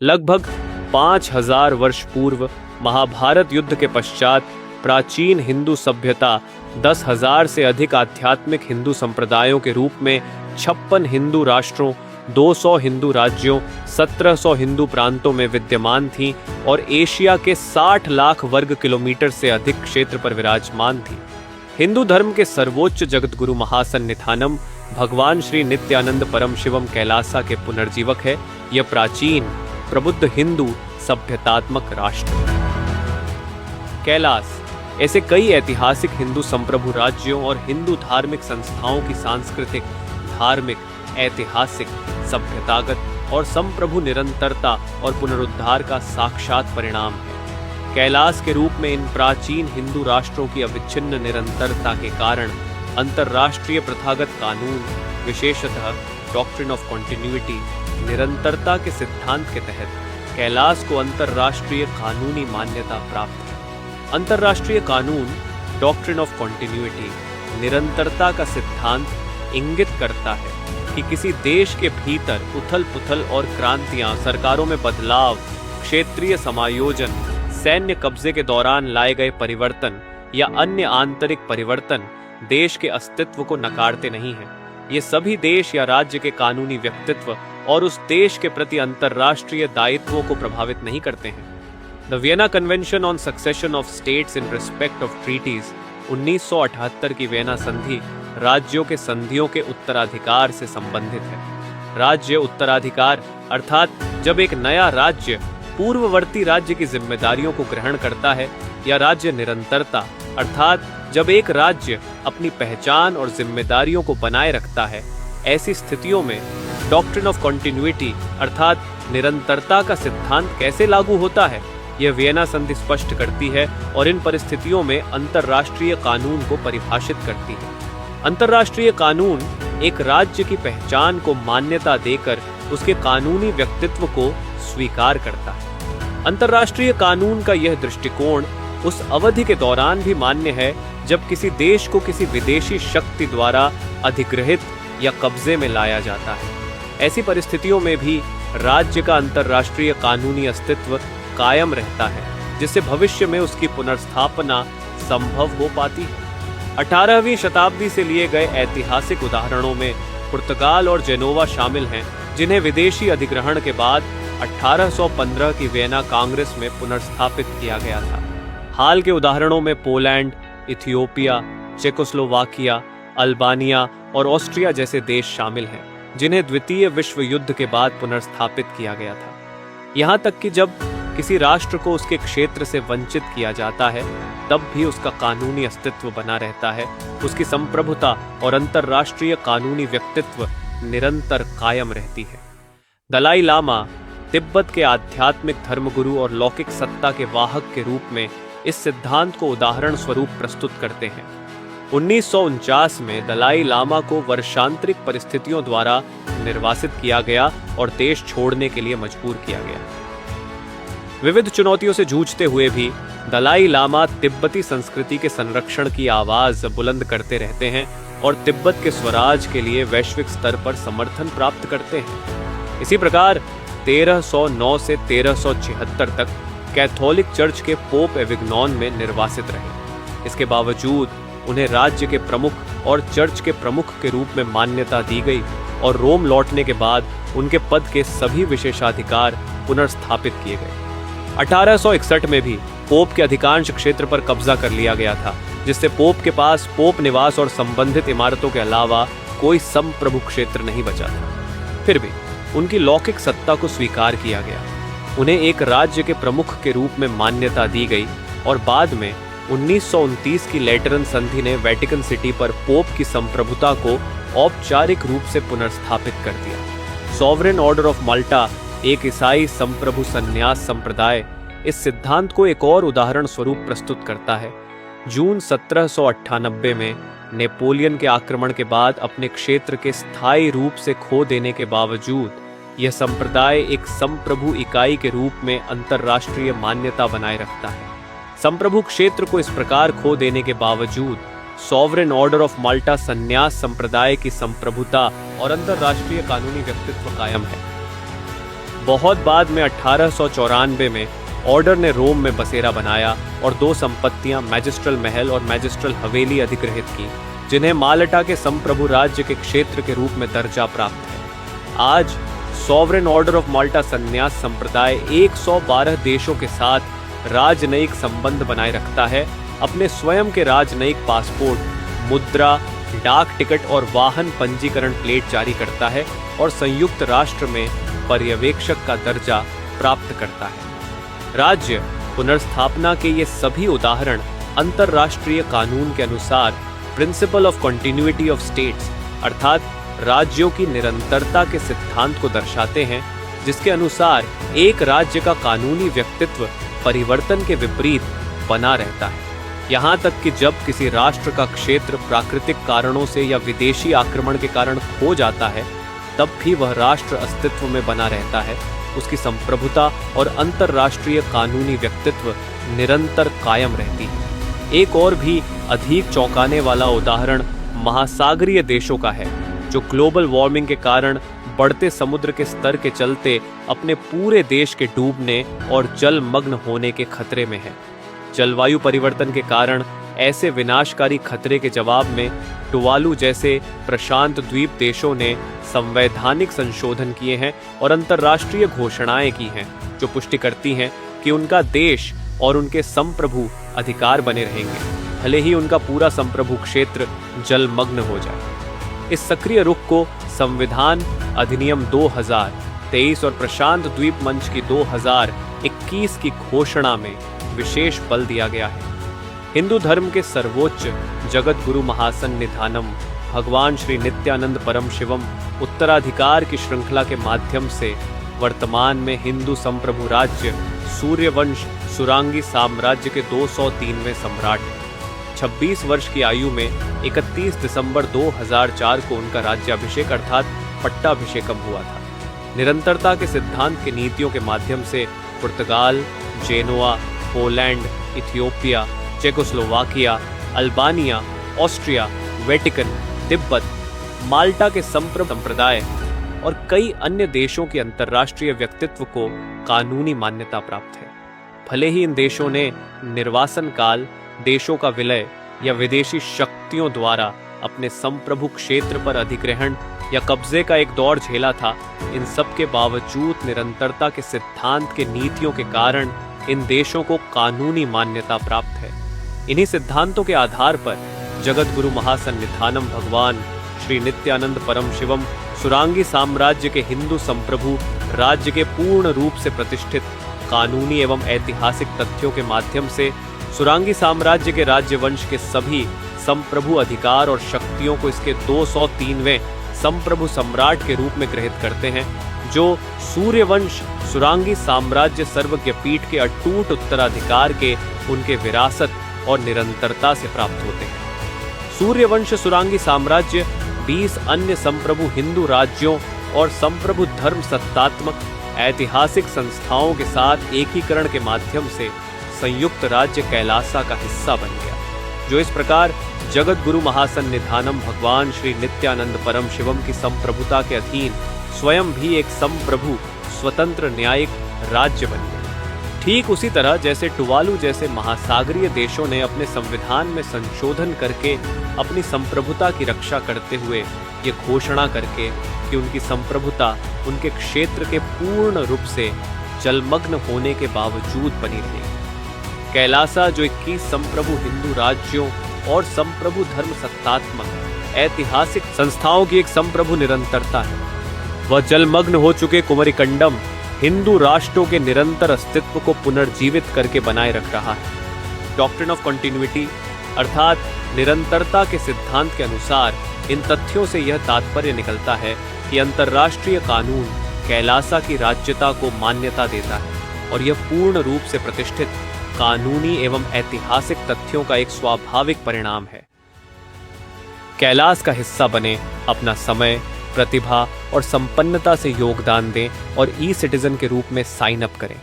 लगभग 5000 वर्ष पूर्व महाभारत युद्ध के पश्चात प्राचीन हिंदू सभ्यता 10,000 से अधिक आध्यात्मिक हिंदू संप्रदायों के रूप में 56 हिंदू राष्ट्रों, 200 हिंदू राज्यों, 1700 हिंदू प्रांतों में विद्यमान थी और एशिया के 60 लाख वर्ग किलोमीटर से अधिक क्षेत्र पर विराजमान थी। हिंदू धर्म के सर्वोच्च जगत गुरु महासन्निधानम भगवान श्री नित्यानंद परम शिवम कैलासा के पुनर्जीवक है यह प्राचीन प्रबुद्ध हिंदू सभ्यतात्मक राष्ट्र। कैलास ऐसे कई ऐतिहासिक हिंदू संप्रभु राज्यों और हिंदू धार्मिक संस्थाओं की सांस्कृतिक, धार्मिक, ऐतिहासिक, सभ्यतागत और संप्रभु निरंतरता और पुनरुद्धार का साक्षात परिणाम है। कैलास के रूप में इन प्राचीन हिंदू राष्ट्रों की अविच्छिन्न निरंतरता के कारण अंतर्राष्ट्रीय प्रथागत कानून, विशेषतः डॉक्ट्रिन ऑफ कॉन्टिन्यूटी, निरंतरता के सिद्धांत के तहत कैलास को अंतर्राष्ट्रीय कानूनी मान्यता प्राप्त है। अंतर्राष्ट्रीय कानून, डॉक्ट्रिन ऑफ कॉन्टिन्यूटी, निरंतरता का सिद्धांत इंगित करता है कि किसी देश के भीतर उथल-पुथल और क्रांतियां, सरकारों में बदलाव, क्षेत्रीय समायोजन, सैन्य कब्जे के दौरान लाए गए परिवर्तन या अन्य आंतरिक परिवर्तन देश के अस्तित्व को नकारते नहीं हैं। ये सभी देश या राज्य के कानूनी व्यक्तित्व और उस देश के प्रति अंतर्राष्ट्रीय दायित्वों को प्रभावित नहीं करते हैं। The Vienna convention on succession of states in respect of treaties 1978 की वियना संधि राज्यों के संधियों के उत्तराधिकार से संबंधित है। राज्य उत्तराधिकार अर्थात जब एक नया राज्य पूर्ववर्ती राज्य की जिम्मेदारियों को ग्रहण करता है, या राज्य निरंतरता अर्थात जब एक राज्य अपनी पहचान और जिम्मेदारियों को बनाए रखता है। ऐसी स्थितियों में डॉक्ट्रिन ऑफ कॉन्टिन्यूटी अर्थात निरंतरता का सिद्धांत कैसे लागू होता है, यह वियना संधि स्पष्ट करती है और इन परिस्थितियों में अंतर्राष्ट्रीय कानून को परिभाषित करती है। अंतर्राष्ट्रीय कानून एक राज्य की पहचान को मान्यता देकर उसके कानूनी व्यक्तित्व को स्वीकार करता है। अंतर्राष्ट्रीय कानून का यह दृष्टिकोण उस अवधि के दौरान भी मान्य है जब किसी देश को किसी विदेशी शक्ति द्वारा अधिग्रहित या कब्जे में लाया जाता है। ऐसी परिस्थितियों में भी राज्य का अंतर्राष्ट्रीय कानूनी अस्तित्व कायम रहता है, जिससे भविष्य में उसकी पुनर्स्थापना संभव हो पाती है। 18वीं शताब्दी से लिए गए ऐतिहासिक उदाहरणों में पुर्तगाल और जेनोवा शामिल हैं, जिन्हें विदेशी अधिग्रहण के बाद 1815 की वियना कांग्रेस में पुनर्स्थापित किया गया था। हाल के उदाहरणों में पोलैंड, इथियोपिया, चेकोस्लोवाकिया, अल्बानिया और ऑस्ट्रिया जैसे देश शामिल हैं, जिन्हें द्वितीय विश्व युद्ध के बाद पुनर्स्थापित किया गया था। यहाँ तक कि जब किसी राष्ट्र को उसके क्षेत्र से वंचित किया जाता है, तब भी उसका कानूनी अस्तित्व बना रहता है। उसकी संप्रभुता और अंतर्राष्ट्रीय कानूनी व्यक्तित्व निरंतर कायम रहती है। दलाई लामा तिब्बत के आध्यात्मिक धर्मगुरु और लौकिक सत्ता के वाहक के रूप में इस सिद्धांत को उदाहरण स्वरूप प्रस्तुत करते हैं। 1949 में दलाई लामा को वर्षांतरिक परिस्थितियों द्वारा निर्वासित किया गया और देश छोड़ने के लिए मजबूर किया गया। विविध चुनौतियों से जूझते हुए भी दलाई लामा तिब्बती संस्कृति के संरक्षण की आवाज बुलंद करते रहते हैं और तिब्बत के स्वराज के लिए वैश्विक स्तर पर समर्थन प्राप्त करते हैं। इसी प्रकार 1309 से 1376 तक कैथोलिक चर्च के पोप एविग्नॉन में निर्वासित रहे। इसके बावजूद उन्हें राज्य के प्रमुख और चर्च के प्रमुख के रूप में मान्यता दी गई और रोम लौटने के बाद उनके पद के सभी विशेषाधिकार पुनर्स्थापित किए गए। 1861 में भी पोप के अधिकांश क्षेत्र पर कब्जा कर लिया गया था, जिससे पोप के पास पोप निवास और संबंधित इमारतों के अलावा कोई संप्रभु क्षेत्र नहीं बचा था। फिर भी उनकी लौकिक सत्ता को स्वीकार किया गया। उन्हें एक राज्य के प्रमुख के रूप में मान्यता दी गई और बाद में 1929 की लेटरन संधि ने वेटिकन सिटी पर पोप की संप्रभुता को औपचारिक रूप से पुनर्स्थापित कर दिया। सॉवरेन ऑर्डर ऑफ माल्टा, एक ईसाई संप्रभु संन्यास संप्रदाय, इस सिद्धांत को एक और उदाहरण स्वरूप प्रस्तुत करता है। जून 1798 में नेपोलियन के आक्रमण के बाद अपने क्षेत्र के स्थायी रूप से खो देने के बावजूद यह संप्रदाय एक संप्रभु इकाई के रूप में अंतर्राष्ट्रीय मान्यता बनाए रखता है। संप्रभु क्षेत्र को इस प्रकार खो देने के बावजूद सॉवरेन ऑर्डर ऑफ माल्टा संन्यास संप्रदाय की संप्रभुता और अंतर्राष्ट्रीय कानूनी व्यक्तित्व कायम है। बहुत बाद में 1894 में ऑर्डर ने रोम में बसेरा बनाया और 2 संपत्तियां मैजिस्ट्रल महल और मैजिस्ट्रल हवेली अधिग्रहित की, जिन्हें माल्टा के संप्रभु राज्य के क्षेत्र के रूप में दर्जा प्राप्त है। आज सॉवरेन ऑर्डर ऑफ माल्टा संन्यास संप्रदाय 112 देशों के साथ राजनयिक संबंध बनाए रखता है, अपने स्वयं के राजनयिक पासपोर्ट, मुद्रा, डाक टिकट और वाहन पंजीकरण प्लेट जारी करता है और संयुक्त राष्ट्र में पर्यवेक्षक का दर्जा प्राप्त करता है। राज्य पुनर्स्थापना के ये सभी उदाहरण अंतर्राष्ट्रीय कानून के अनुसार principle of continuity of states अर्थात राज्यों की निरंतरता के सिद्धांत को दर्शाते हैं, जिसके अनुसार एक राज्य का कानूनी व्यक्तित्व परिवर्तन के विपरीत बना रहता है। यहाँ तक कि जब किसी राष्ट्र का क्षेत्र प्राकृतिक कारणों से या विदेशी आक्रमण के कारण खो जाता है, तब भी वह राष्ट्र अस्तित्व में बना रहता है। उसकी संप्रभुता और अंतर्राष्ट्रीय कानूनी व्यक्तित्व निरंतर कायम रहती है। एक और भी अधिक चौंकाने वाला उदाहरण महासागरीय देशों का है, जो ग्लोबल वार्मिंग के कारण बढ़ते समुद्र के स्तर के चलते अपने पूरे देश के डूबने और जलमग्न होने के खतरे में है। जलवायु परिवर्तन के कारण ऐसे विनाशकारी खतरे के जवाब में टुवालू जैसे प्रशांत द्वीप देशों ने संवैधानिक संशोधन किए हैं और अंतर्राष्ट्रीय घोषणाएं की हैं, जो पुष्टि करती हैं कि उनका देश और उनके संप्रभु अधिकार बने रहेंगे, भले ही उनका पूरा संप्रभु क्षेत्र जलमग्न हो जाए। इस सक्रिय रुख को संविधान अधिनियम 2023 और प्रशांत द्वीप मंच की 2021 की घोषणा में विशेष बल दिया गया है। हिंदू धर्म के सर्वोच्च जगत गुरु महासन्निधानम भगवान श्री नित्यानंद परम शिवम उत्तराधिकार की श्रृंखला के माध्यम से वर्तमान में हिंदू संप्रभु राज्य सूर्यवंश सुरांगी साम्राज्य के 203वें सम्राट हैं। 26 वर्ष की आयु में 31 दिसंबर 2004 को उनका राज्याभिषेक अर्थात पट्टाभिषेकम हुआ था। निरंतरता के सिद्धांत की नीतियों के माध्यम से Portugal, Genoa, Poland, Ethiopia, Czechoslovakia, Albania, Austria, Vatican, Tibet, Malta के संप्रदाय और कई अन्य देशों के अंतर्राष्ट्रीय व्यक्तित्व को कानूनी मान्यता प्राप्त है। भले ही इन देशों ने निर्वासन काल, देशों का विलय या विदेशी शक्तियों द्वारा अपने संप्रभु क्षेत्र पर अधिग्रहण या कब्जे का एक दौर झेला था, इन सब के बावजूद निरंतरता के सिद्धांत के नीतियों के कारण इन देशों को कानूनी मान्यता प्राप्त है। इन्हीं सिद्धांतों के आधार पर जगत गुरु महासन्निधानम भगवान श्री नित्यानंद परम शिवम सुरांगी साम्राज्य के हिंदू संप्रभु राज्य के पूर्ण रूप से प्रतिष्ठित कानूनी एवं ऐतिहासिक तथ्यों के माध्यम से सुरांगी साम्राज्य के राज्यवंश के सभी संप्रभु अधिकार और शक्तियों को इसके 203वें संप्रभु सम्राट के रूप में ग्रहित करते हैं, जो सूर्यवंश सुरांगी साम्राज्य सर्वज्ञ पीठ के अटूट उत्तराधिकार के उनके विरासत और निरंतरता से प्राप्त होते हैं। सूर्यवंश सुरांगी साम्राज्य 20 अन्य संप्रभु हिंदू राज्यों और संप्रभु धर्म सत्तात्मक ऐतिहासिक संस्थाओं के साथ एकीकरण के माध्यम से संयुक्त राज्य कैलासा का हिस्सा बन गया, जो इस प्रकार जगत गुरु महासन्निधानम भगवान श्री नित्यानंद परम शिवम की संप्रभुता के अधीन स्वयं भी एक संप्रभु स्वतंत्र न्यायिक राज्य बन गया। ठीक उसी तरह जैसे टुवालू जैसे महासागरीय देशों ने अपने संविधान में संशोधन करके अपनी संप्रभुता की रक्षा करते हुए ये घोषणा करके कि उनकी संप्रभुता उनके क्षेत्र के पूर्ण रूप से जलमग्न होने के बावजूद बनी रहेगी। कैलासा, जो 21 संप्रभु हिंदू राज्यों और संप्रभु धर्म सत्तात्मक ऐतिहासिक संस्थाओं की एक संप्रभु निरंतरता है, वह जलमग्न हो चुके कुमरिकंडम हिंदू राष्ट्रों के निरंतर अस्तित्व को पुनर्जीवित करके बनाए रख रहा है। डॉक्ट्रिन ऑफ कंटिन्यूटी अर्थात निरंतरता के सिद्धांत के अनुसार इन तथ्यों से यह तात्पर्य निकलता है कि अंतर्राष्ट्रीय कानून कैलासा की राज्यता को मान्यता देता है और यह पूर्ण रूप से प्रतिष्ठित कानूनी एवं ऐतिहासिक तथ्यों का एक स्वाभाविक परिणाम है। कैलास का हिस्सा बने, अपना समय, प्रतिभा और संपन्नता से योगदान दें और ई-सिटीजन के रूप में साइन अप करें।